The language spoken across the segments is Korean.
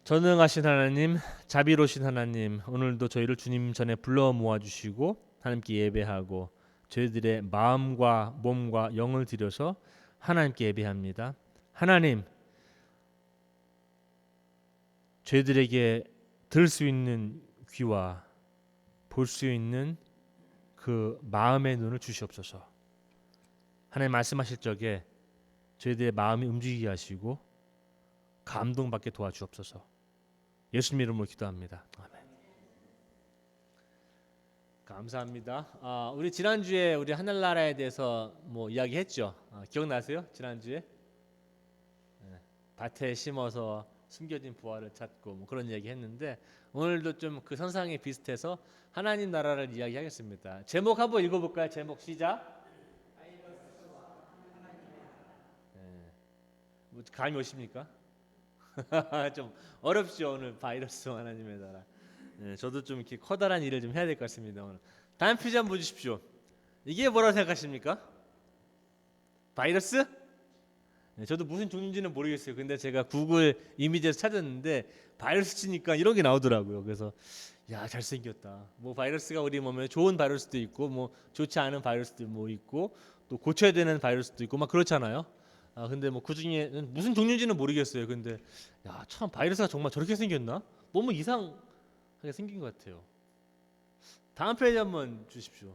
전능하신 하나님, 자비로우신 하나님, 오늘도 저희를 주님 전에 불러 모아주시고 하나님께 예배하고 저희들의 마음과 몸과 영을 들여서 하나님께 예배합니다. 하나님, 저희들에게 들을 수 있는 귀와 볼 수 있는 그 마음의 눈을 주시옵소서. 하나님 말씀하실 적에 저희들의 마음이 움직이게 하시고 감동받게 도와주옵소서. 예수님 이름으로 기도합니다. 아멘. 감사합니다. 우리 지난주에 우리 하늘나라에 대해서 뭐 이야기했죠. 기억나세요? 지난주에 밭에 심어서 숨겨진 부활을 찾고 뭐 그런 이야기 했는데 오늘도 좀 그 선상에 비슷해서 하나님 나라를 이야기하겠습니다. 제목 한번 읽어볼까요? 제목 시작. 뭐 감이 오십니까? 좀 어렵죠 오늘 바이러스 하나님의 나라. 저도 좀 이렇게 커다란 일을 좀 해야 될 것 같습니다 오늘. 다음 표지 한번 보십시오. 이게 뭐라고 생각하십니까? 바이러스? 저도 무슨 종류인지는 모르겠어요. 근데 제가 구글 이미지에서 찾았는데 바이러스 치니까 이런 게 나오더라고요. 그래서 야 잘생겼다. 뭐 바이러스가 우리 몸에 좋은 바이러스도 있고 뭐 좋지 않은 바이러스도 뭐 있고 또 고쳐야 되는 바이러스도 있고 막 그렇잖아요. 근데 뭐 그 중에 무슨 종류인지는 모르겠어요. 근데 야 참 바이러스가 정말 저렇게 생겼나? 너무 이상하게 생긴 것 같아요. 다음 페이지 한번 주십시오.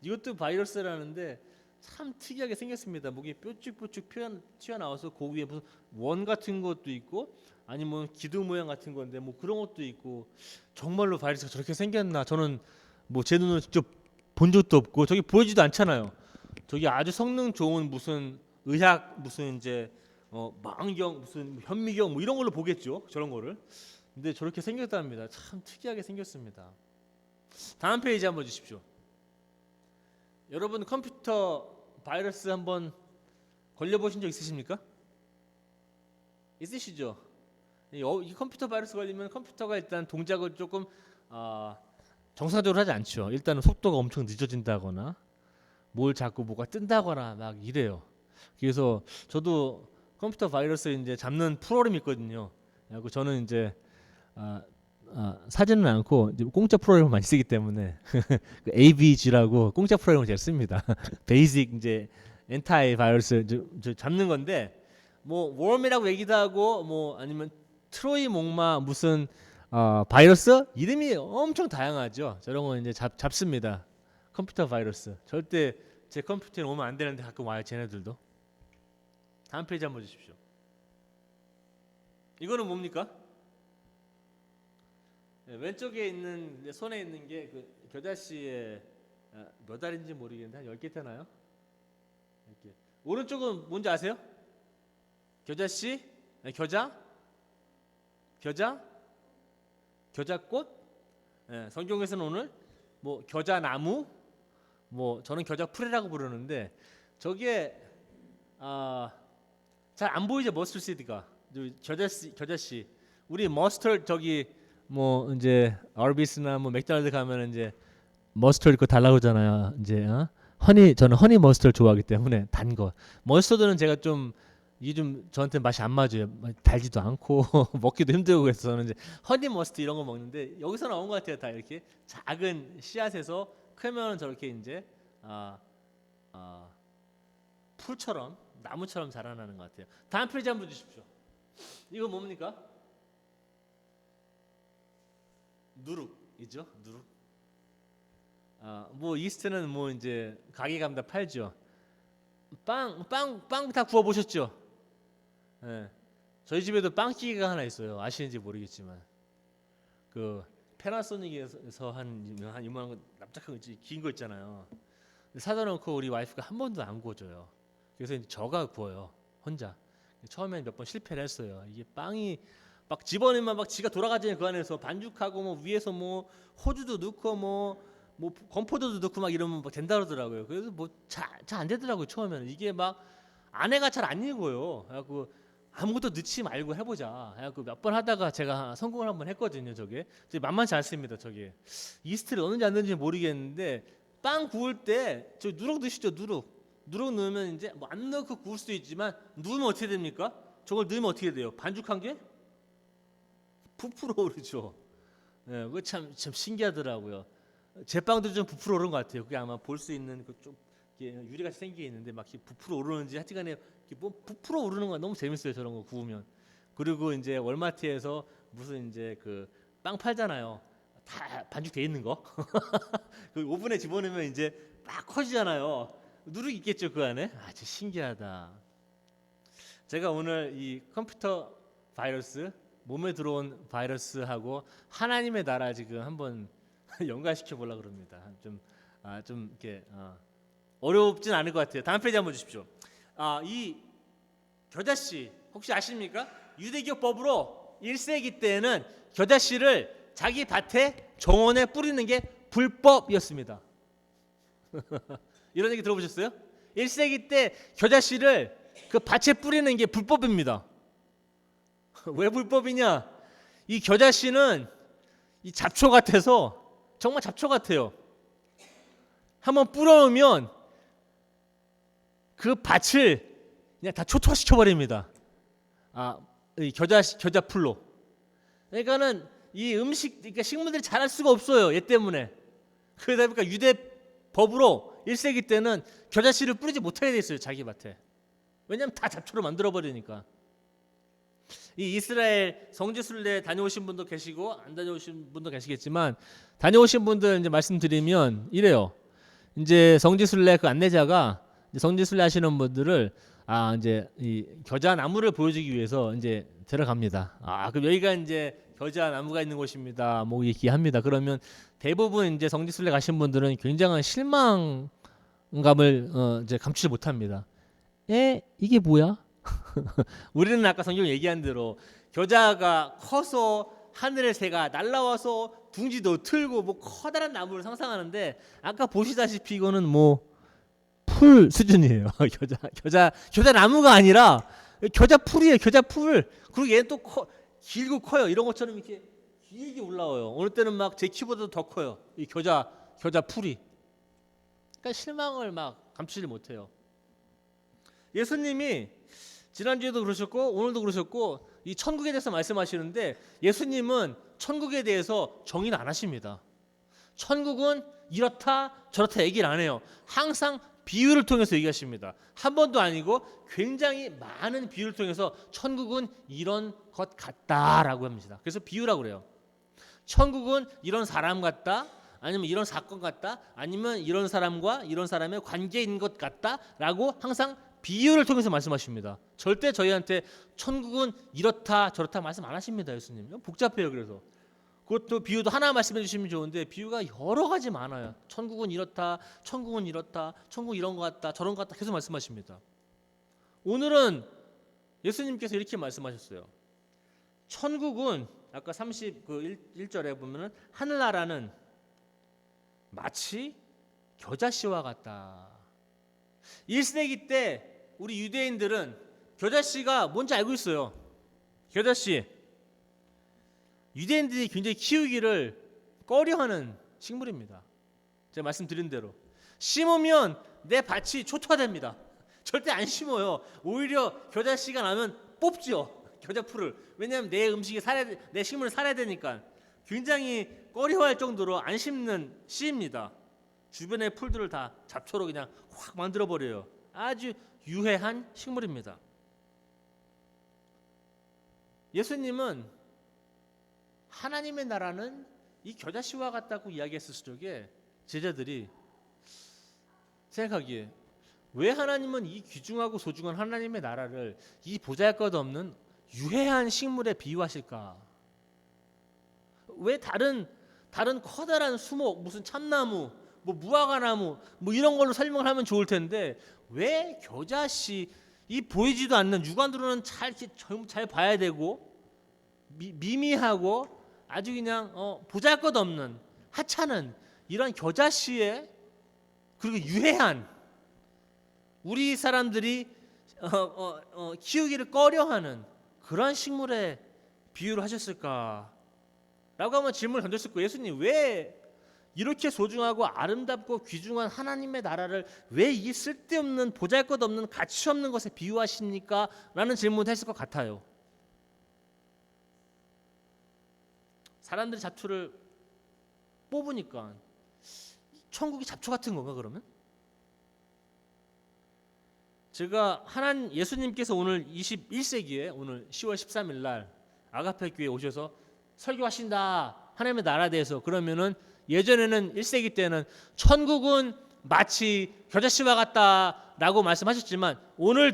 이것도 바이러스라는데 참 특이하게 생겼습니다. 목이 뾰족뾰족 튀어나와서 그 위에 무슨 원 같은 것도 있고 아니면 기둥 모양 같은 건데 뭐 그런 것도 있고 정말로 바이러스가 저렇게 생겼나? 저는 뭐 제 눈으로 직접 본 적도 없고 저기 보이지도 않잖아요. 저기 아주 성능 좋은 무슨 의학 무슨 이제 망경 무슨 현미경 뭐 이런 걸로 보겠죠. 저런 거를. 근데 저렇게 생겼답니다. 참 특이하게 생겼습니다. 다음 페이지 한번 주십시오. 여러분 컴퓨터 바이러스 한번 걸려보신 적 있으십니까? 있으시죠? 이 컴퓨터 바이러스 걸리면 컴퓨터가 일단 동작을 조금 정상적으로 하지 않죠. 일단은 속도가 엄청 늦어진다거나 뭘 자꾸 뭐가 뜬다거나 막 이래요. 그래서 저도 컴퓨터 바이러스 이제 잡는 프로그램이 있거든요. 그리고 저는 이제 사지는 않고 이제 공짜 프로그램을 많이 쓰기 때문에 그 AVG라고 공짜 프로그램을 제가 씁니다. 베이직 이제 엔타이 바이러스 잡는 건데 뭐 웜이라고 얘기도 하고 뭐 아니면 트로이 목마 무슨 바이러스 이름이 엄청 다양하죠. 저런 거 이제 잡습니다. 컴퓨터 바이러스 절대 제 컴퓨터에 오면 안 되는데 가끔 와요. 쟤네들도. 다음 페이지 한번 주십시오. 이거는 뭡니까? 왼쪽에 있는 손에 있는 게 그 겨자씨의 몇 알인지 모르겠는데 한 10개 되나요? 10개. 오른쪽은 뭔지 아세요? 겨자씨? 겨자꽃? 성경에서는 오늘 뭐 겨자나무? 뭐 저는 겨자풀이라고 부르는데 저게 잘 안 보이죠 머스터드 시드가 겨자씨 우리 머스터드 저기 뭐 이제 아르비스나 뭐 맥도날드 가면 이제 머스터드 거 달라고 하잖아요. 이제 저는 허니 머스터드 좋아하기 때문에 단 거. 머스터드는 제가 좀 이게 좀 저한테 맛이 안 맞아요. 달지도 않고 먹기도 힘들고 그래서 저는 이제 허니 머스터드 이런 거 먹는데 여기서 나온 것 같아요. 다 이렇게 작은 씨앗에서 크면은 저렇게 이제 풀처럼 나무처럼 자라나는 것 같아요. 다음 페이지 한번 주십시오. 이거 뭡니까? 누룩이죠. 누룩. 뭐 이스트는 뭐 이제 가게 가면 다 팔죠. 빵 다 구워 보셨죠? 예. 저희 집에도 빵기계가 하나 있어요. 아시는지 모르겠지만 그 패나소닉에서 한 이만한 거 납작한 거 긴 거 있잖아요. 사다 놓고 우리 와이프가 한 번도 안 구워줘요. 그래서 이제 저가 구워요. 혼자. 처음에는 몇 번 실패를 했어요. 이게 빵이 막 집어넣으면 막 지가 돌아가잖아요. 그 안에서 반죽하고 뭐 위에서 뭐 호주도 넣고 뭐 건포도도 넣고 막 이러면 막 된다 그러더라고요. 그래서 뭐 잘 안 되더라고요. 처음에는 이게 막 안에가 잘 안 익어요. 그래갖고 아무것도 넣지 말고 해보자. 그래갖고 몇 번 하다가 제가 성공을 한번 했거든요. 저게 만만치 않습니다. 저게 이스트를 넣는지 안 넣는지 모르겠는데 빵 구울 때 저 누룩 넣으시죠. 누룩 넣으면 이제 뭐 안 넣고 구울 수도 있지만 넣으면 어떻게 됩니까? 저걸 넣으면 어떻게 돼요? 반죽한 게 부풀어 오르죠. 예, 그거 참 신기하더라고요. 제빵도 좀 부풀어 오른 것 같아요. 그게 아마 볼 수 있는 그좀 유리같이 생겨 있는데 막 부풀어 오르는지 하여튼간에 뭐 부풀어 오르는 거 너무 재밌어요. 저런 거 구우면. 그리고 이제 월마트에서 무슨 이제 그 빵 팔잖아요. 다 반죽돼 있는 거. 그 오븐에 집어넣으면 이제 막 커지잖아요. 누룩 있겠죠 그 안에. 아, 진짜 신기하다. 제가 오늘 이 컴퓨터 바이러스, 몸에 들어온 바이러스하고 하나님의 나라 지금 한번 연관시켜 보려고 그럽니다. 좀 이렇게 어렵진 않을 것 같아요. 다음 페이지 한번 주십시오. 이 겨자씨 혹시 아십니까? 유대교 법으로 1세기 때에는 겨자씨를 자기 밭에 정원에 뿌리는 게 불법이었습니다. 이런 얘기 들어보셨어요? 1세기 때 겨자씨를 그 밭에 뿌리는 게 불법입니다. 왜 불법이냐? 이 겨자씨는 이 잡초 같아서 정말 잡초 같아요. 한번 뿌려놓으면 그 밭을 그냥 다 초토화시켜 버립니다. 이 겨자 풀로. 그러니까는 이 그러니까 식물들이 자랄 수가 없어요. 얘 때문에. 그러다 보니까 유대 법으로 1세기 때는 겨자씨를 뿌리지 못하게 돼 있어요. 자기 밭에. 왜냐하면 다 잡초로 만들어 버리니까. 이 이스라엘 성지순례 다녀오신 분도 계시고 안 다녀오신 분도 계시겠지만 다녀오신 분들 이제 말씀드리면 이래요. 이제 성지순례 그 안내자가 성지순례 하시는 분들을 이제 이 겨자 나무를 보여주기 위해서 이제 들어갑니다. 그럼 여기가 이제 겨자 나무가 있는 곳입니다. 뭐 얘기합니다. 그러면 대부분 이제 성지순례 가신 분들은 굉장한 실망감을 이제 감추지 못합니다. 이게 뭐야? 우리는 아까 성경 얘기한 대로 겨자가 커서 하늘의 새가 날아와서 둥지도 틀고 뭐 커다란 나무를 상상하는데 아까 보시다시피 이거는 뭐 풀 수준이에요. 겨자 나무가 아니라 겨자 풀이에요. 겨자 풀. 그리고 얘는 또 길고 커요. 이런 것처럼 이렇게 길게 올라와요. 어느 때는 막 제 키보다도 더 커요. 이 겨자 풀이. 그러니까 실망을 막 감추지 못해요. 예수님이 지난주에도 그러셨고 오늘도 그러셨고 이 천국에 대해서 말씀하시는데 예수님은 천국에 대해서 정의는 안 하십니다. 천국은 이렇다 저렇다 얘기를 안 해요. 항상 비유를 통해서 얘기하십니다. 한 번도 아니고 굉장히 많은 비유를 통해서 천국은 이런 것 같다라고 합니다. 그래서 비유라고 그래요. 천국은 이런 사람 같다, 아니면 이런 사건 같다, 아니면 이런 사람과 이런 사람의 관계인 것 같다라고 항상 비유를 통해서 말씀하십니다. 절대 저희한테 천국은 이렇다 저렇다 말씀 안 하십니다. 예수님. 복잡해요. 그래서 그것도 비유도 하나 말씀해 주시면 좋은데 비유가 여러 가지 많아요. 천국은 이렇다, 천국은 이렇다, 천국 이런 것 같다, 저런 것 같다 계속 말씀하십니다. 오늘은 예수님께서 이렇게 말씀하셨어요. 천국은 아까 31절에 보면은 하늘나라는 마치 겨자씨와 같다. 1세기 때 우리 유대인들은 겨자씨가 뭔지 알고 있어요. 겨자씨. 유대인들이 굉장히 키우기를 꺼려하는 식물입니다. 제가 말씀드린 대로 심으면 내 밭이 초토화됩니다. 절대 안 심어요. 오히려 겨자씨가 나면 뽑죠. 겨자풀을. 왜냐하면 내 음식이 내 식물을 살아야 되니까 굉장히 꺼려할 정도로 안 심는 씨입니다. 주변의 풀들을 다 잡초로 그냥 확 만들어 버려요. 아주 유해한 식물입니다. 예수님은 하나님의 나라는 이 겨자씨와 같다고 이야기했을 적에 제자들이 생각하기에 왜 하나님은 이 귀중하고 소중한 하나님의 나라를 이 보잘것없는 유해한 식물에 비유하실까? 왜 다른 커다란 수목, 무슨 참나무, 뭐 무화과나무, 뭐 이런 걸로 설명을 하면 좋을 텐데 왜 겨자씨, 이 보이지도 않는 육안으로는 잘 봐야 되고 미미하고 아주 그냥 보잘것없는 하찮은 이런 겨자씨에 그리고 유해한 우리 사람들이 키우기를 꺼려하는 그런 식물에 비유를 하셨을까? 라고 한번 질문을 던졌을 거예요. 예수님 왜 이렇게 소중하고 아름답고 귀중한 하나님의 나라를 왜 이 쓸데없는 보잘것없는 가치 없는 것에 비유하십니까? 라는 질문을 했을 것 같아요. 사람들이 잡초를 뽑으니까 천국이 잡초 같은 건가 그러면? 제가 예수님께서 오늘 21세기에 오늘 10월 13일 날 아가페 교회에 오셔서 설교하신다. 하나님의 나라에 대해서. 그러면은 예전에는 1세기 때는 천국은 마치 겨자씨와 같다라고 말씀하셨지만 오늘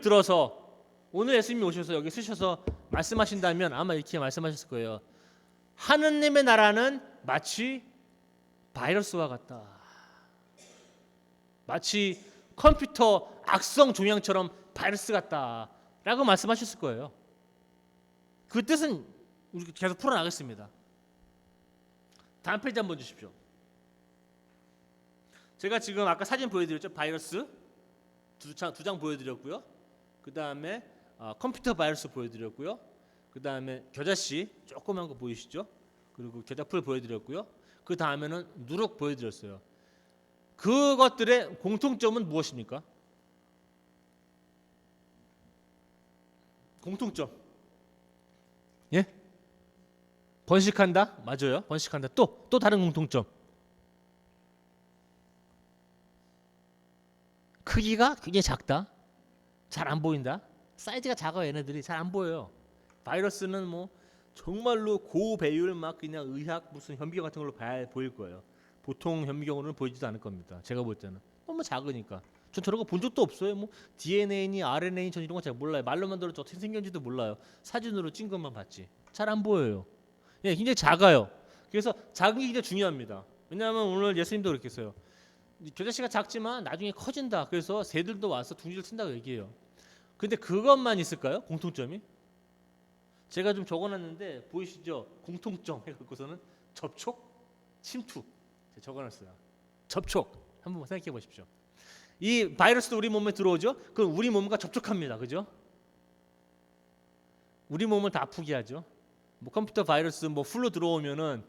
예수님이 오셔서 여기 쓰셔서 말씀하신다면 아마 이렇게 말씀하셨을 거예요. 하느님의 나라는 마치 바이러스와 같다. 마치 컴퓨터 악성 종양처럼 바이러스 같다라고 말씀하셨을 거예요. 그 뜻은 우리 계속 풀어나가겠습니다. 다음 페이지 한번 주십시오. 제가 지금 아까 사진 보여드렸죠. 바이러스 두 장 보여드렸고요. 그 다음에 컴퓨터 바이러스 보여드렸고요. 그 다음에 겨자씨 조그만 거 보이시죠? 그리고 겨자풀 보여드렸고요. 그 다음에는 누룩 보여드렸어요. 그것들의 공통점은 무엇입니까? 공통점. 예? 번식한다? 맞아요. 번식한다. 또 다른 공통점. 크기가 굉장히 작다. 잘 안 보인다. 사이즈가 작아 얘네들이 잘 안 보여요. 바이러스는 뭐 정말로 고배율 막 그냥 의학 무슨 현미경 같은 걸로 봐야 보일 거예요. 보통 현미경으로는 보이지도 않을 겁니다. 제가 볼 때는 너무 작으니까. 전 저런 거 본 적도 없어요. 뭐 DNA니 RNA니 전 이런 거 잘 몰라요. 말로만 들었죠. 어떻게 생겼는지도 몰라요. 사진으로 찍은 것만 봤지. 잘 안 보여요. 예, 굉장히 작아요. 그래서 작은 게 굉장히 중요합니다. 왜냐하면 오늘 예수님도 그렇게 했어요. 겨자씨가 작지만 나중에 커진다. 그래서 새들도 와서 둥지를 튼다고 얘기해요. 근데 그것만 있을까요? 공통점이? 제가 좀 적어놨는데 보이시죠? 공통점 해갖고서는 접촉, 침투 적어놨어요. 접촉 한번 생각해 보십시오. 이 바이러스도 우리 몸에 들어오죠? 그럼 우리 몸과 접촉합니다. 그죠? 우리 몸을 다 아프게 하죠. 뭐 컴퓨터 바이러스, 뭐 플루 들어오면은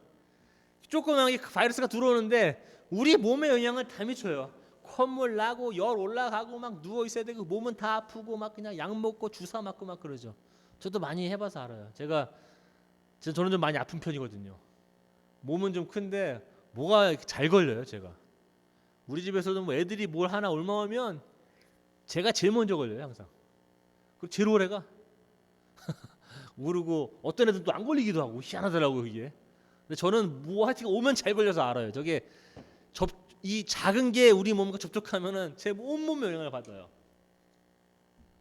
조그맣게 바이러스가 들어오는데 우리 몸에 영향을 다 미쳐요. 콧물 나고 열 올라가고 막 누워 있어야 되고 몸은 다 아프고 막 그냥 약 먹고 주사 맞고 막 그러죠. 저도 많이 해봐서 알아요. 저는 좀 많이 아픈 편이거든요. 몸은 좀 큰데 뭐가 잘 걸려요. 제가 우리 집에서도 뭐 애들이 뭘 하나 올마오면 제가 제일 먼저 걸려요. 항상. 그리고 제일 오래 가. 모르고 어떤 애들은 또 안 걸리기도 하고 희한하더라고요 이게. 근데 저는 뭐 하여튼 오면 잘 걸려서 알아요. 이 작은 게 우리 몸과 접촉하면은 제 온몸에 영향을 받아요.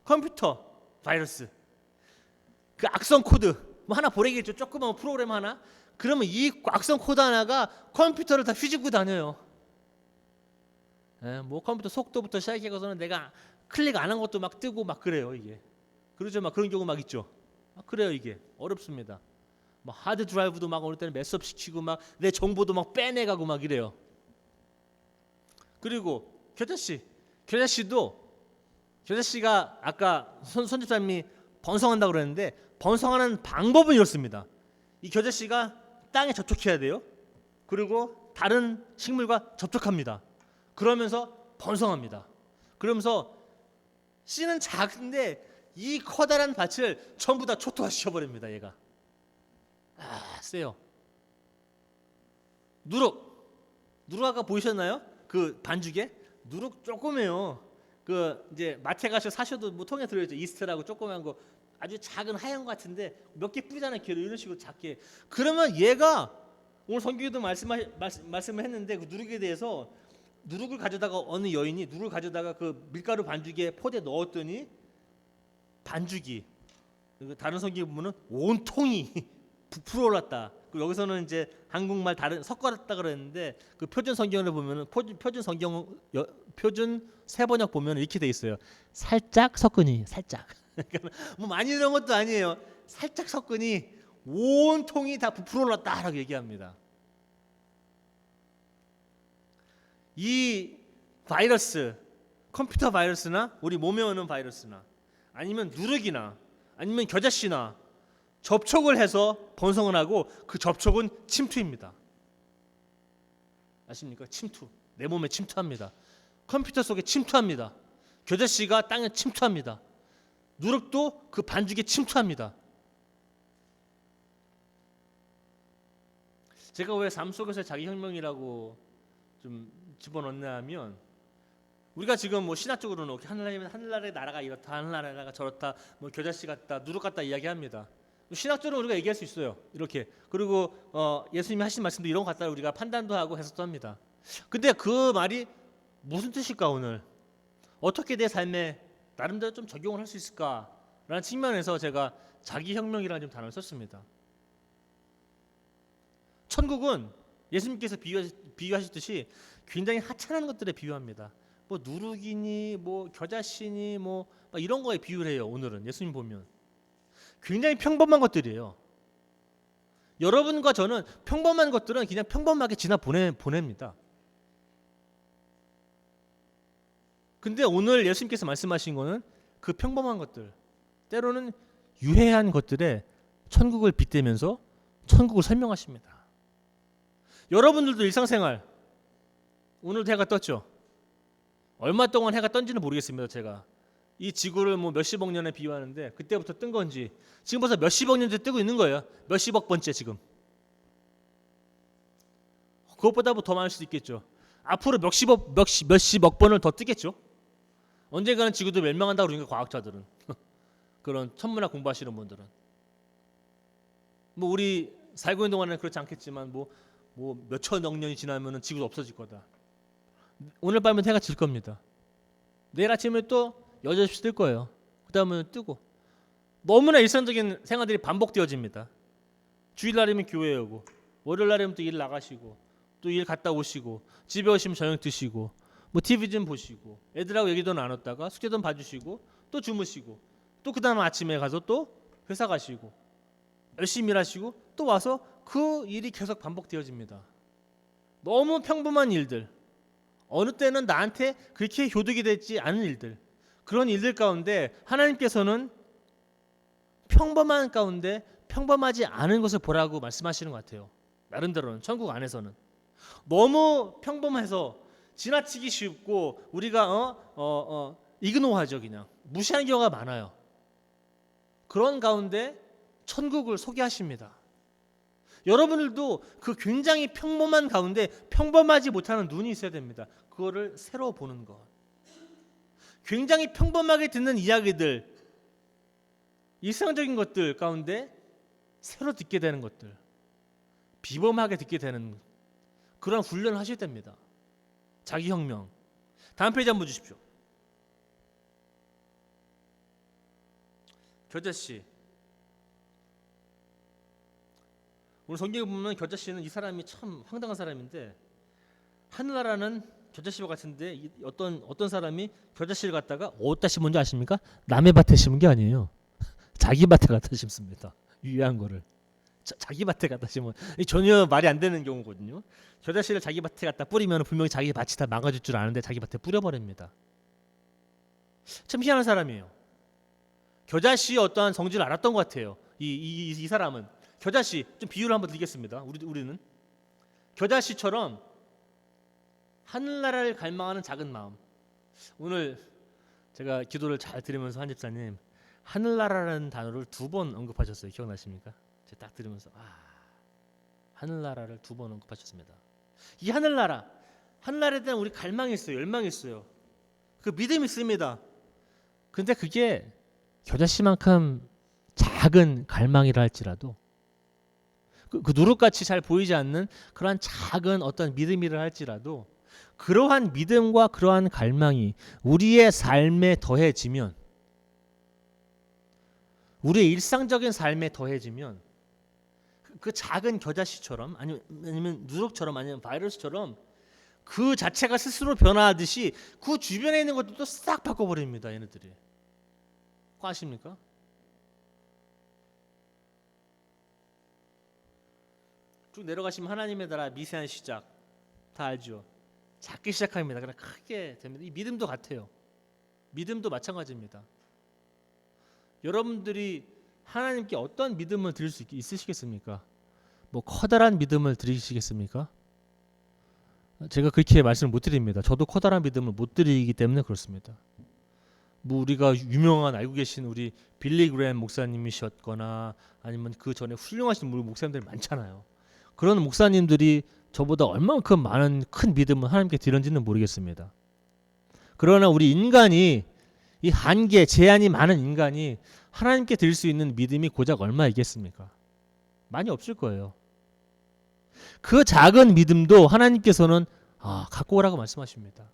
컴퓨터 바이러스, 그 악성 코드 뭐 하나 보내겠죠. 조그만 프로그램 하나. 그러면 이 악성 코드 하나가 컴퓨터를 다 휘젓고 다녀요. 예, 뭐 컴퓨터 속도부터 시작해서는 내가 클릭 안 한 것도 막 뜨고 막 그래요 이게. 그러죠. 막 그런 경우 막 있죠. 그래요 이게 어렵습니다. 막 하드 드라이브도 막 어느 때는 메스업 시키고 막 내 정보도 막 빼내가고 막 이래요. 그리고 겨자씨가 아까 손집사님이 번성한다고 그랬는데 번성하는 방법은 이렇습니다. 이 겨자씨가 땅에 접촉해야 돼요. 그리고 다른 식물과 접촉합니다. 그러면서 번성합니다. 그러면서 씨는 작은데 이 커다란 밭을 전부 다 초토화시켜버립니다. 얘가 세요. 누룩 아까 보이셨나요? 그 반죽에 누룩 조그매요. 그 이제 마트에 가서 사셔도 뭐 통에 들어있죠. 이스트라고 조그만 거 아주 작은 하얀 거 같은데 몇 개 뿌리잖아요. 이런 식으로 작게. 그러면 얘가 오늘 성경에도 말씀을 했는데 그 누룩에 대해서 누룩을 가져다가 어느 여인이 누룩을 가져다가 그 밀가루 반죽에 포대 넣었더니 반죽이 다른 성경에 보면은 온 통이 부풀어 올랐다. 여기서는 이제 한국말 다른 섞었다 그랬는데 그 표준 성경을 보면은 표준 세번역 보면 이렇게 돼 있어요. 살짝 섞으니 살짝. 뭐 많이 이런 것도 아니에요. 살짝 섞으니 온 통이 다 부풀어 올랐다라고 얘기합니다. 이 바이러스, 컴퓨터 바이러스나 우리 몸에 오는 바이러스나 아니면 누룩이나 아니면 겨자씨나 접촉을 해서 번성을 하고 그 접촉은 침투입니다. 아십니까? 침투. 내 몸에 침투합니다. 컴퓨터 속에 침투합니다. 겨자씨가 땅에 침투합니다. 누룩도 그 반죽에 침투합니다. 제가 왜 삶 속에서 자기혁명이라고 좀 집어넣냐 하면, 우리가 지금 뭐 신학적으로는 하늘나라의 나라가 이렇다, 하늘나라의 나라가 저렇다, 뭐 겨자씨 같다, 누룩 같다 이야기합니다. 신학적으로 우리가 얘기할 수 있어요. 이렇게. 그리고 예수님이 하신 말씀도 이런 것 같다 우리가 판단도 하고 해석도 합니다. 근데 그 말이 무슨 뜻일까? 오늘 어떻게 내 삶에 나름대로 좀 적용을 할 수 있을까라는 측면에서 제가 자기혁명이라는 좀 단어를 썼습니다. 천국은 예수님께서 비유하셨듯이 굉장히 하찮은 것들에 비유합니다. 뭐 누룩이니 뭐 겨자씨니 뭐 이런 거에 비유를 해요. 오늘은 예수님 보면 굉장히 평범한 것들이에요. 여러분과 저는 평범한 것들은 그냥 평범하게 보냅니다. 근데 오늘 예수님께서 말씀하신 거는 그 평범한 것들, 때로는 유해한 것들에 천국을 빗대면서 천국을 설명하십니다. 여러분들도 일상생활, 오늘도 해가 떴죠. 얼마 동안 해가 떴는지는 모르겠습니다. 제가 이 지구를 뭐 몇십억 년에 비유하는데 그때부터 뜬 건지 지금 벌써 몇십억 년째 뜨고 있는 거예요. 몇십억 번째 지금. 그것보다 더 많을 수도 있겠죠. 앞으로 몇십억 번을 더 뜨겠죠. 언젠가는 지구도 멸망한다고 그러니까 과학자들은 그런 천문학 공부하시는 분들은 뭐 우리 살고 있는 동안에는 그렇지 않겠지만 뭐 몇천억 년이 지나면은 지구도 없어질 거다. 오늘 밤에 해가 질 겁니다. 내일 아침에 또 여전히 뜰 거예요. 그 다음에는 뜨고 너무나 일상적인 생활들이 반복되어집니다. 주일날이면 교회에 오고 월요일날이면 또 일 나가시고 또 일 갔다 오시고 집에 오시면 저녁 드시고 뭐 TV 좀 보시고 애들하고 얘기도 나눴다가 숙제 좀 봐주시고 또 주무시고 또 그 다음 아침에 가서 또 회사 가시고 열심히 일하시고 또 와서 그 일이 계속 반복되어집니다. 너무 평범한 일들, 어느 때는 나한테 그렇게 효득이 되지 않은 일들, 그런 일들 가운데 하나님께서는 평범한 가운데 평범하지 않은 것을 보라고 말씀하시는 것 같아요. 나름대로는 천국 안에서는 너무 평범해서 지나치기 쉽고 우리가 이그노하죠. 그냥 무시하는 경우가 많아요. 그런 가운데 천국을 소개하십니다. 여러분들도 그 굉장히 평범한 가운데 평범하지 못하는 눈이 있어야 됩니다. 그거를 새로 보는 것. 굉장히 평범하게 듣는 이야기들, 일상적인 것들 가운데 새로 듣게 되는 것들, 비범하게 듣게 되는 그런 훈련을 하셔야 됩니다. 자기혁명. 다음 페이지 한번 주십시오. 겨자씨. 오늘 성경에 보면 겨자씨는 이 사람이 참 황당한 사람인데, 하늘나라는 겨자씨와 같은데 어떤 사람이 겨자씨를 갖다가 어디다 심은 줄 아십니까? 남의 밭에 심은 게 아니에요. 자기 밭에 갖다 심습니다. 유해한 거를 자기 밭에 갖다 심은 전혀 말이 안 되는 경우거든요. 겨자씨를 자기 밭에 갖다 뿌리면 분명히 자기 밭이 다 망가질 줄 아는데 자기 밭에 뿌려버립니다. 참 희한한 사람이에요. 겨자씨의 어떠한 성질을 알았던 것 같아요. 이 사람은 겨자씨, 좀 비유를 한번 드리겠습니다. 우리는 겨자씨처럼 하늘나라를 갈망하는 작은 마음. 오늘 제가 기도를 잘 들으면서 한 집사님 하늘나라라는 단어를 2번 언급하셨어요. 기억나십니까? 제가 딱 들으면서 하늘나라를 2번 언급하셨습니다. 이 하늘나라에 대한 우리 갈망이 있어요. 열망이 있어요. 그 믿음이 있습니다. 근데 그게 겨자씨만큼 작은 갈망이라 할지라도 그 누룩같이 잘 보이지 않는 그러한 작은 어떤 믿음이라 할지라도 그러한 믿음과 그러한 갈망이 우리의 삶에 더해지면, 우리의 일상적인 삶에 더해지면 그 작은 겨자씨처럼 아니면 누룩처럼 아니면 바이러스처럼 그 자체가 스스로 변화하듯이 그 주변에 있는 것들도 싹 바꿔버립니다. 얘네들이. 그거 아십니까? 쭉 내려가시면 하나님의 나라 미세한 시작 다 알죠. 작게 시작합니다. 그러나 크게 됩니다. 이 믿음도 같아요. 믿음도 마찬가지입니다. 여러분들이 하나님께 어떤 믿음을 드릴 수 있으시겠습니까? 뭐 커다란 믿음을 드리시겠습니까? 제가 그렇게 말씀을 못 드립니다. 저도 커다란 믿음을 못 드리기 때문에 그렇습니다. 뭐 우리가 유명한 알고 계신 우리 빌리 그레햄 목사님이셨거나 아니면 그 전에 훌륭하신 목사님들이 많잖아요. 그런 목사님들이 저보다 얼만큼 많은 큰 믿음을 하나님께 드렸는지는 모르겠습니다. 그러나 우리 인간이 이 한계, 제한이 많은 인간이 하나님께 드릴 수 있는 믿음이 고작 얼마이겠습니까? 많이 없을 거예요. 그 작은 믿음도 하나님께서는 갖고 오라고 말씀하십니다.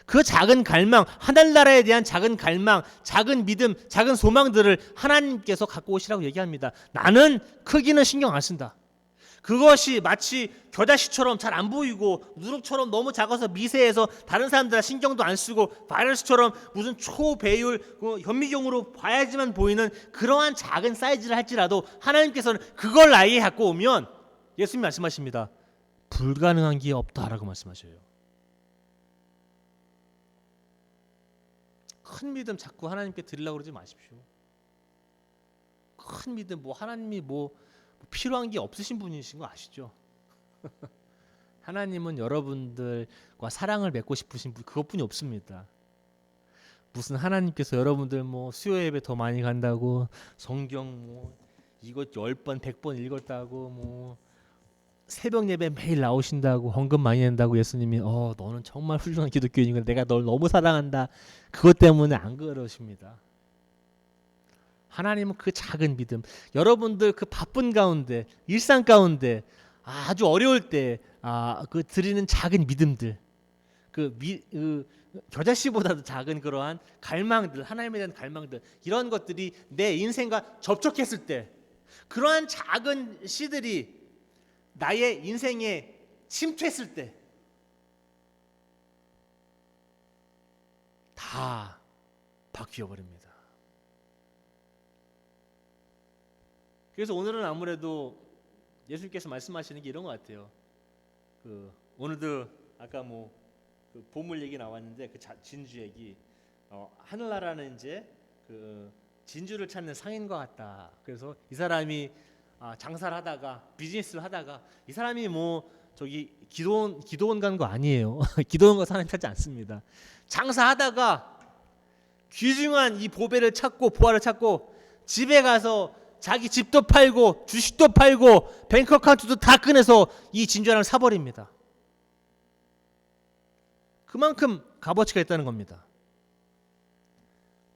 그 작은 갈망, 하늘나라에 대한 작은 갈망, 작은 믿음, 작은 소망들을 하나님께서 갖고 오시라고 얘기합니다. 나는 크기는 신경 안 쓴다. 그것이 마치 겨자씨처럼 잘 안 보이고 누룩처럼 너무 작아서 미세해서 다른 사람들 신경도 안 쓰고 바이러스처럼 무슨 초배율 현미경으로 봐야지만 보이는 그러한 작은 사이즈를 할지라도 하나님께서는 그걸 아예 갖고 오면 예수님 말씀하십니다. 불가능한 게 없다라고 말씀하셔요. 큰 믿음 자꾸 하나님께 드리려고 그러지 마십시오. 큰 믿음 하나님이 필요한 게 없으신 분이신 거 아시죠? 하나님은 여러분들과 사랑을 맺고 싶으신 분 그것뿐이 없습니다. 무슨 하나님께서 여러분들 수요 예배 더 많이 간다고 성경 이것 10번 100번 읽었다고 새벽 예배 매일 나오신다고 헌금 많이 낸다고 예수님이 너는 정말 훌륭한 기독교인이고 내가 널 너무 사랑한다. 그것 때문에 안 그러십니다. 하나님은 그 작은 믿음, 여러분들 그 바쁜 가운데, 일상 가운데 아주 어려울 때 그 드리는 작은 믿음들, 겨자씨보다도 작은 그러한 갈망들, 하나님에 대한 갈망들, 이런 것들이 내 인생과 접촉했을 때, 그러한 작은 씨들이 나의 인생에 침투했을 때, 다 바뀌어 버립니다. 그래서 오늘은 아무래도 예수님께서 말씀하시는 게 이런 것 같아요. 오늘도 아까 그 보물 얘기 나왔는데 진주 얘기. 하늘나라는 이제 진주를 찾는 상인과 같다. 그래서 이 사람이 장사를 하다가 비즈니스를 하다가 이 사람이 저기 기도원 간 거 아니에요. 기도원 가서 하나님 찾지 않습니다. 장사하다가 귀중한 이 보배를 찾고 보화를 찾고 집에 가서 자기 집도 팔고 주식도 팔고 뱅크 어카운트도 다 꺼내서 이 진주 하나를 사버립니다. 그만큼 값어치가 있다는 겁니다.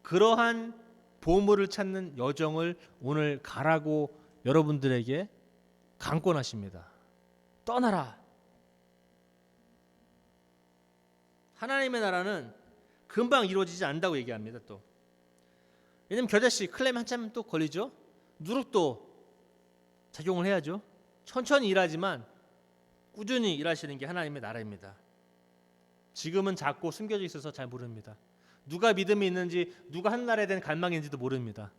그러한 보물을 찾는 여정을 오늘 가라고 여러분들에게 강권하십니다. 떠나라. 하나님의 나라는 금방 이루어지지 않는다고 얘기합니다. 또 왜냐면 겨자씨 클레임 한참 또 걸리죠. 누룩도 작용을 해야죠. 천천히 일하지만 꾸준히 일하시는 게 하나님의 나라입니다. 지금은 작고 숨겨져 있어서 잘 모릅니다. 누가 믿음이 있는지 누가 하늘나라에 대한 갈망인지도 모릅니다.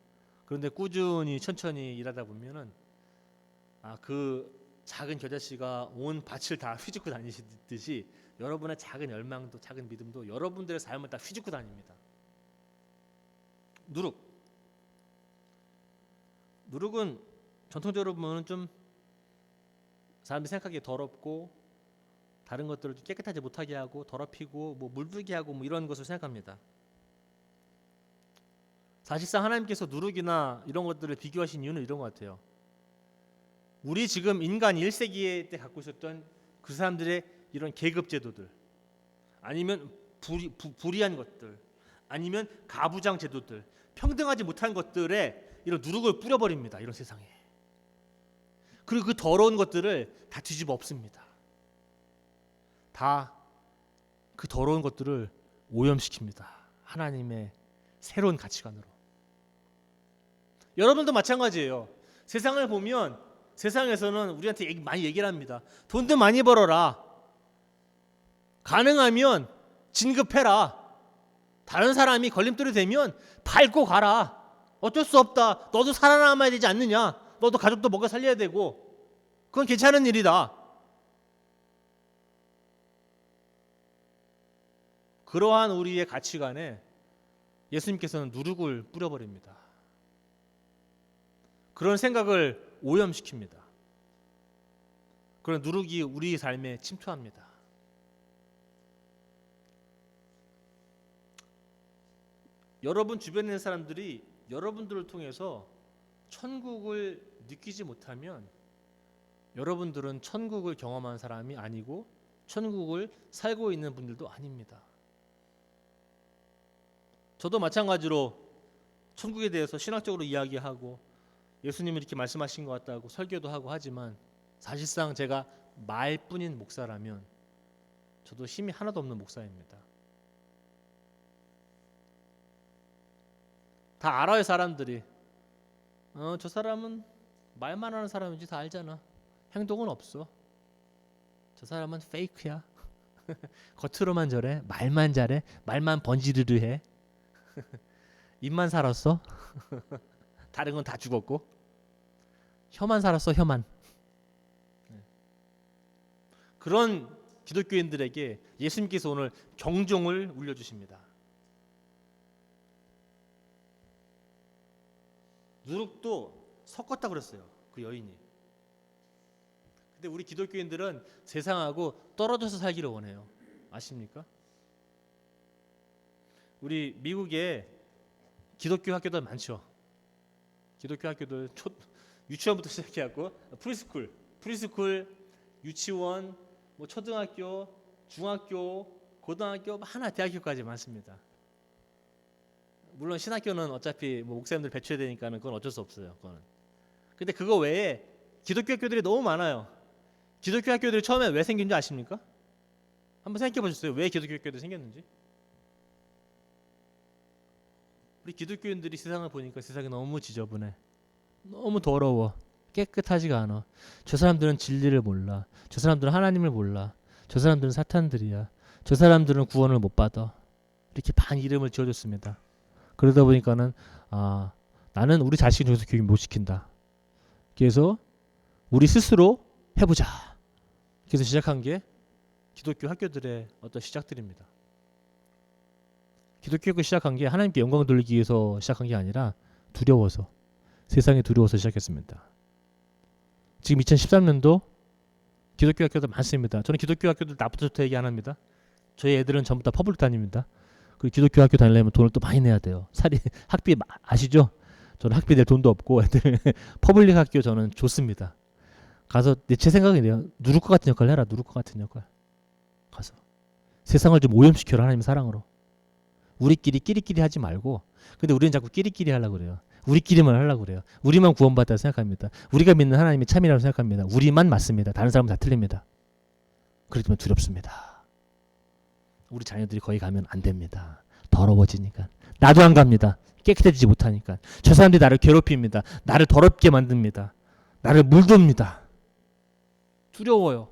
그런데 꾸준히 천천히 일하다 보면은 그 작은 겨자씨가 온 밭을 다 휘젓고 다니시듯이 여러분의 작은 열망도 작은 믿음도 여러분들의 삶을 다 휘젓고 다닙니다. 누룩은 전통적으로 보면 좀 사람들이 생각하기에 더럽고 다른 것들을 깨끗하지 못하게 하고 더럽히고 물들게 하고 이런 것을 생각합니다. 사실상 하나님께서 누룩이나 이런 것들을 비교하신 이유는 이런 것 같아요. 우리 지금 인간 1세기에 때 갖고 있었던 그 사람들의 이런 계급 제도들, 아니면 불이한 것들, 아니면 가부장 제도들, 평등하지 못한 것들에 이런 누룩을 뿌려버립니다. 이런 세상에. 그리고 그 더러운 것들을 다 뒤집어 엎습니다. 다 그 더러운 것들을 오염시킵니다. 하나님의 새로운 가치관으로. 여러분도 마찬가지예요. 세상을 보면 세상에서는 우리한테 많이 얘기를 합니다. 돈도 많이 벌어라. 가능하면 진급해라. 다른 사람이 걸림돌이 되면 밟고 가라. 어쩔 수 없다. 너도 살아남아야 되지 않느냐. 너도 가족도 먹여 살려야 되고. 그건 괜찮은 일이다. 그러한 우리의 가치관에 예수님께서는 누룩을 뿌려버립니다. 그런 생각을 오염시킵니다. 그런 누룩이 우리 삶에 침투합니다. 여러분 주변에 있는 사람들이 여러분들을 통해서 천국을 느끼지 못하면 여러분들은 천국을 경험한 사람이 아니고 천국을 살고 있는 분들도 아닙니다. 저도 마찬가지로 천국에 대해서 신학적으로 이야기하고 예수님이 이렇게 말씀하신 것 같다고 설교도 하고 하지만 사실상 제가 말뿐인 목사라면 저도 힘이 하나도 없는 목사입니다. 다 알아요, 사람들이. 저 사람은 말만 하는 사람인지 다 알잖아. 행동은 없어. 저 사람은 페이크야. 겉으로만 저래. 말만 잘해. 말만 번지르르 해. 입만 살았어. 다른 건 다 죽었고. 혀만 살았어, 혀만. 그런 기독교인들에게 예수님께서 오늘 경종을 울려주십니다. 누룩도 섞었다 그랬어요, 그 여인이. 근데 우리 기독교인들은 세상하고 떨어져서 살기를 원해요. 아십니까? 우리 미국에 기독교 학교들 많죠. 기독교 학교들 유치원부터 시작해갖고 프리스쿨, 유치원, 뭐 초등학교, 중학교, 고등학교 하나 대학교까지 많습니다. 물론 신학교는 어차피 뭐 목사님들 배출해야 되니까는 그건 어쩔 수 없어요. 그거는. 근데 그거 외에 기독교 학교들이 너무 많아요. 기독교 학교들이 처음에 왜 생긴 줄 아십니까? 한번 생각해 보셨어요? 왜 기독교 학교들이 생겼는지? 우리 기독교인들이 세상을 보니까 세상이 너무 지저분해. 너무 더러워. 깨끗하지가 않아. 저 사람들은 진리를 몰라. 저 사람들은 하나님을 몰라. 저 사람들은 사탄들이야. 저 사람들은 구원을 못 받아. 이렇게 반 이름을 지어줬습니다. 그러다 보니까는 나는 우리 자식을 여기서 교육 못 시킨다. 그래서 우리 스스로 해보자. 그래서 시작한 게 기독교 학교들의 어떤 시작들입니다. 기독교 학교 시작한 게 하나님께 영광을 돌리기 위해서 시작한 게 아니라 두려워서, 세상에 두려워서 시작했습니다. 지금 2013년도 기독교 학교도 많습니다. 저는 기독교 학교들 나쁘다 좋다 얘기 안 합니다. 저희 애들은 전부 다 퍼블릭 다닙니다. 그리고 기독교 학교 다니려면 돈을 또 많이 내야 돼요. 학비 아시죠? 저는 학비 낼 돈도 없고 애들 퍼블릭 학교 저는 좋습니다. 가서 제 생각이 이래요. 누를 것 같은 역할 해라. 누를 것 같은 역할. 가서 세상을 좀 오염시켜라. 하나님의 사랑으로. 우리끼리 끼리끼리 하지 말고. 근데 우리는 자꾸 끼리끼리 하려고 그래요. 우리끼리만 하려고 그래요. 우리만 구원받았다 생각합니다. 우리가 믿는 하나님이 참이라고 생각합니다. 우리만 맞습니다. 다른 사람은 다 틀립니다. 그렇기 때문에 두렵습니다. 우리 자녀들이 거기 가면 안 됩니다. 더러워지니까. 나도 안 갑니다. 깨끗해지지 못하니까. 저 사람들이 나를 괴롭힙니다. 나를 더럽게 만듭니다. 나를 물듭니다. 두려워요.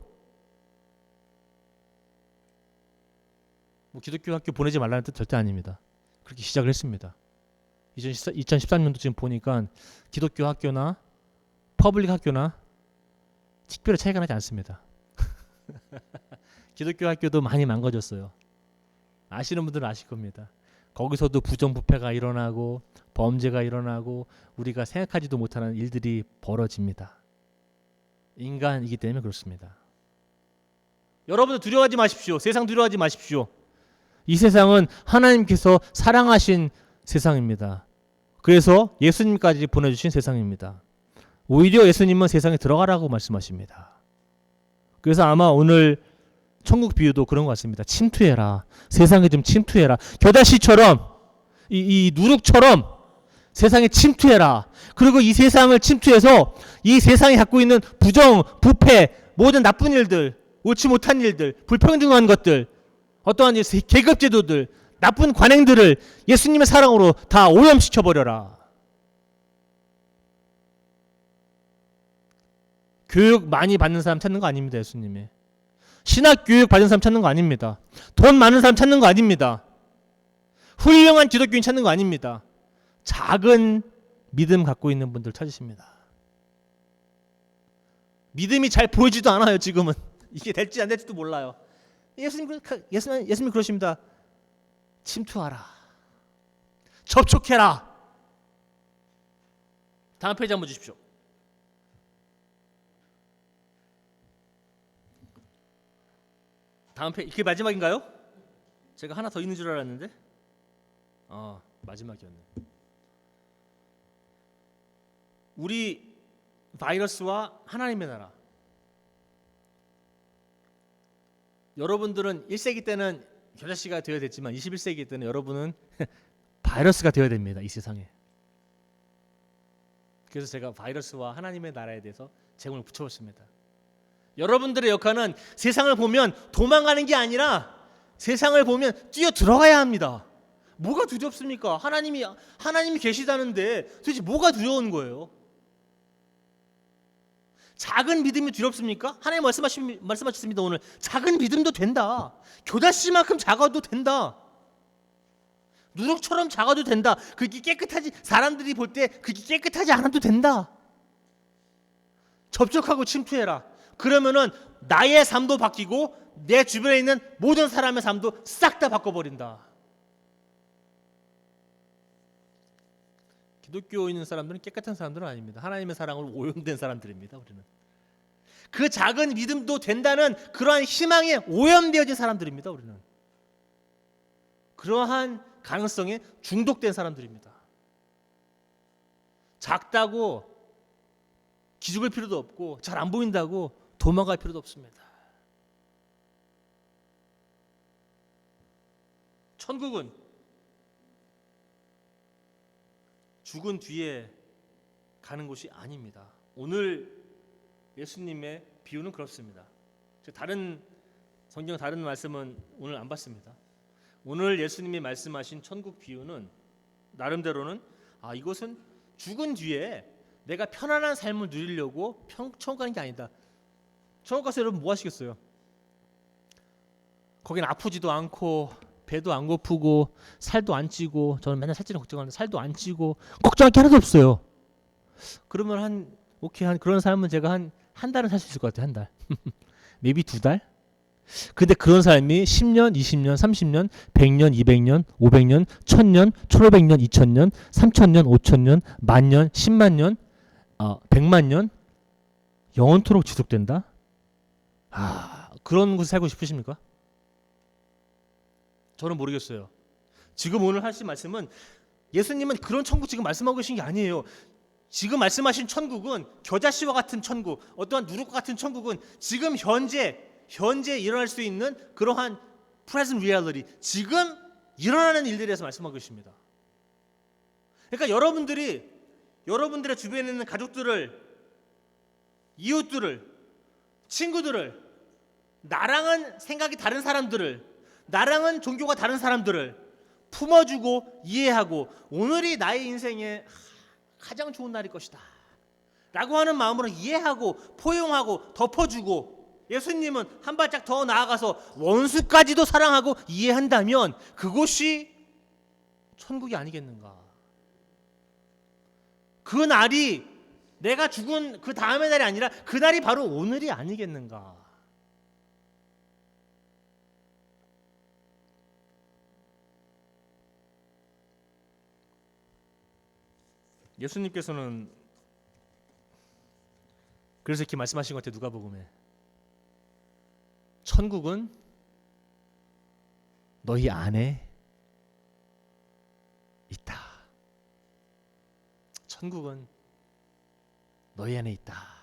뭐 기독교 학교 보내지 말라는 뜻 절대 아닙니다. 그렇게 시작을 했습니다. 2013년도 지금 보니까 기독교 학교나 퍼블릭 학교나 특별히 차이가 나지 않습니다. 기독교 학교도 많이 망가졌어요. 아시는 분들은 아실 겁니다. 거기서도 부정부패가 일어나고 범죄가 일어나고 우리가 생각하지도 못하는 일들이 벌어집니다. 인간이기 때문에 그렇습니다. 여러분들 두려워하지 마십시오. 세상 두려워하지 마십시오. 이 세상은 하나님께서 사랑하신 세상입니다. 그래서 예수님까지 보내주신 세상입니다. 오히려 예수님은 세상에 들어가라고 말씀하십니다. 그래서 아마 오늘 천국 비유도 그런 것 같습니다. 침투해라. 세상에 좀 침투해라. 겨다시처럼 이 누룩처럼 세상에 침투해라. 그리고 이 세상을 침투해서 이 세상이 갖고 있는 부정, 부패, 모든 나쁜 일들, 옳지 못한 일들, 불평등한 것들, 어떠한 계급제도들, 나쁜 관행들을 예수님의 사랑으로 다 오염시켜버려라. 교육 많이 받는 사람 찾는 거 아닙니다. 예수님이. 신학교육 받은 사람 찾는 거 아닙니다. 돈 많은 사람 찾는 거 아닙니다. 훌륭한 기독교인 찾는 거 아닙니다. 작은 믿음 갖고 있는 분들 찾으십니다. 믿음이 잘 보이지도 않아요. 지금은. 이게 될지 안 될지도 몰라요. 예수님 그러십니다. 침투하라. 접촉해라. 다음 페이지 한번 주십시오. 다음 페이지. 이게 마지막인가요? 제가 하나 더 있는 줄 알았는데. 마지막이었네. 우리 바이러스와 하나님의 나라. 여러분들은 1세기 때는 겨자씨가 되어야 됐지만 21세기 때는 여러분은 바이러스가 되어야 됩니다. 이 세상에. 그래서 제가 바이러스와 하나님의 나라에 대해서 제목을 붙여봤습니다. 여러분들의 역할은 세상을 보면 도망가는 게 아니라 세상을 보면 뛰어 들어가야 합니다. 뭐가 두렵습니까? 하나님이 계시다는데 도대체 뭐가 두려운 거예요? 작은 믿음이 두렵습니까? 하나님 말씀하셨습니다. 오늘 작은 믿음도 된다. 겨자씨만큼 작아도 된다. 누룩처럼 작아도 된다. 그게 깨끗하지, 사람들이 볼 때 그게 깨끗하지 않아도 된다. 접촉하고 침투해라. 그러면은 나의 삶도 바뀌고 내 주변에 있는 모든 사람의 삶도 싹 다 바꿔버린다. 기독교에 있는 사람들은 깨끗한 사람들은 아닙니다. 하나님의 사랑으로 오염된 사람들입니다. 우리는 그 작은 믿음도 된다는 그러한 희망에 오염되어진 사람들입니다. 우리는 그러한 가능성에 중독된 사람들입니다. 작다고 기죽을 필요도 없고 잘 안 보인다고 도망갈 필요도 없습니다. 천국은 죽은 뒤에 가는 곳이 아닙니다. 오늘 예수님의 비유는 그렇습니다. 다른 성경 다른 말씀은 오늘 안 봤습니다. 오늘 예수님이 말씀하신 천국 비유는 나름대로는 이것은 죽은 뒤에 내가 편안한 삶을 누리려고 천국 가는 게 아니다. 천국 가서 여러분 뭐 하시겠어요? 거긴 아프지도 않고 배도 안 고프고 살도 안 찌고, 저는 맨날 살찌는 걱정하는데 살도 안 찌고 걱정할 게 하나도 없어요. 그러면 그런 삶은 제가 한 달은 살 수 있을 것 같아요. 한 달. maybe 2달? 근데 그런 삶이 10년, 20년, 30년, 100년, 200년, 500년, 1000년, 1500년, 2000년, 3000년, 5000년, 만년, 10만 년, 100만 년 영원토록 지속된다? 그런 곳에 살고 싶으십니까? 저는 모르겠어요. 지금 오늘 하신 말씀은 예수님은 그런 천국 지금 말씀하고 계신 게 아니에요. 지금 말씀하신 천국은 겨자씨와 같은 천국, 어떠한 누룩과 같은 천국은 지금 현재 일어날 수 있는 그러한 present reality, 지금 일어나는 일들에 대해서 말씀하고 계십니다. 그러니까 여러분들의 주변에 있는 가족들을, 이웃들을, 친구들을, 나랑은 생각이 다른 사람들을, 나랑은 종교가 다른 사람들을 품어주고 이해하고 오늘이 나의 인생의 가장 좋은 날일 것이다 라고 하는 마음으로 이해하고 포용하고 덮어주고, 예수님은 한 발짝 더 나아가서 원수까지도 사랑하고 이해한다면 그곳이 천국이 아니겠는가. 그 날이 내가 죽은 그 다음의 날이 아니라 그 날이 바로 오늘이 아니겠는가. 예수님께서는 그래서 이렇게 말씀하신 것 같아요. 누가복음에 천국은 너희 안에 있다. 천국은 너희 안에 있다.